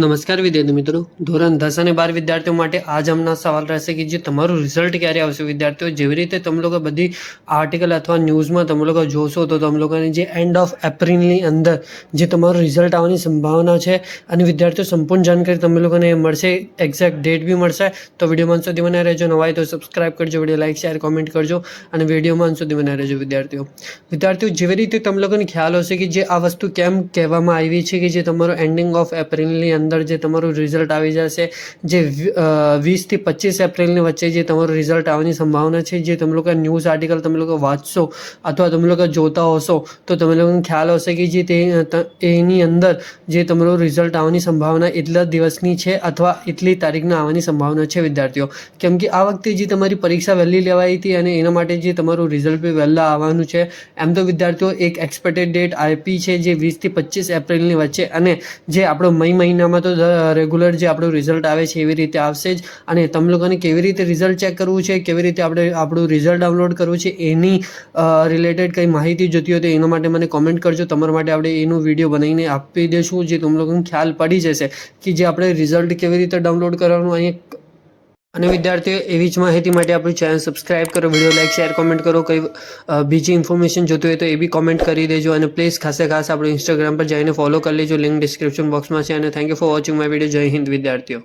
નમસ્કાર વિદ્યાર્થી મિત્રો, ધોરણ 10 અને 12 વિદ્યાર્થીઓ માટે આજ હમણાં સવાલ રહેશે કે જે તમારું રિઝલ્ટ ક્યારે આવશે. વિદ્યાર્થીઓ જેવી રીતે તમે લોકો બધી આર્ટિકલ અથવા ન્યૂઝમાં તમે લોકો જોશો તો તમે લોકોને જે એન્ડ ઓફ એપ્રિલની અંદર જે તમારું રિઝલ્ટ આવવાની સંભાવના છે અને વિદ્યાર્થીઓ સંપૂર્ણ જાણકારી તમે લોકોને મળશે, એક્ઝેક્ટ ડેટ બી મળશે. તો વિડીયોમાં અંત સુધી બને રહેજો. નવા હોય તો સબસ્ક્રાઇબ કરજો, વિડીયો લાઇક શેર કોમેન્ટ કરજો અને વિડીયોમાં અંત સુધી બને રહેજો. વિદ્યાર્થીઓ જેવી રીતે તમે લોકોને ખ્યાલ હશે કે જે આ વસ્તુ કેમ કહેવામાં આવી છે કે જે તમારું એન્ડિંગ ઓફ એપ્રિલની અંદર જે તમારું રિઝલ્ટ આવી જશે, જે 20 થી 25 એપ્રિલની વચ્ચે જે તમારું રિઝલ્ટ આવવાની સંભાવના છે. જે તમે લોકો ન્યૂઝ આર્ટિકલ તમે લોકો વાંચશો અથવા તમે લોકો જોતા હશો તો તમે લોકોને ખ્યાલ હશે કે જે એની અંદર જે તમારું રિઝલ્ટ આવવાની સંભાવના એટલા દિવસની છે અથવા એટલી તારીખના આવવાની સંભાવના છે. વિદ્યાર્થીઓ કેમ કે આ વખતે જે તમારી પરીક્ષા વહેલી લેવાઈ હતી અને એના માટે જે તમારું રિઝલ્ટ બી વહેલા આવવાનું છે. એમ તો વિદ્યાર્થીઓ એક એક્સપેક્ટેડ ડેટ આપી છે જે 20 થી 25 એપ્રિલની વચ્ચે, અને જે આપણો મહિનામાં તો રેગ્યુલર જે આપણું રિઝલ્ટ આવે છે એવી રીતે આવશે જ. અને તમે લોકોને કેવી રીતે રિઝલ્ટ ચેક કરવું છે, કેવી રીતે આપણે આપણું રિઝલ્ટ ડાઉનલોડ કરવું છે, એની રિલેટેડ કંઈ માહિતી જોતી હોય તો એના માટે મને કોમેન્ટ કરજો. તમારા માટે આપણે એનું વિડીયો બનાવીને આપી દઈશું જે તમે લોકોને ખ્યાલ પડી જશે કે જે આપણે રિઝલ્ટ કેવી રીતે ડાઉનલોડ કરવાનું અહીંયા. અને વિદ્યાર્થીઓ એવી જ માહિતી માટે આપણું ચેનલ સબસ્ક્રાઇબ કરો, વિડીયો લાઇક શેર કોમેન્ટ કરો. કંઈ બીજી ઇન્ફોર્મેશન જોતી હોય તો એ બી કોમેન્ટ કરી દેજો. અને પ્લીઝ ખાસ આપણે ઇન્સ્ટાગ્રામ પર જઈને ફોલો કરી લેજો, લિંક ડિસ્ક્રિપ્શન બોક્સમાં છે. અને thank you for watching my video. જય હિન્દ વિદ્યાર્થીઓ.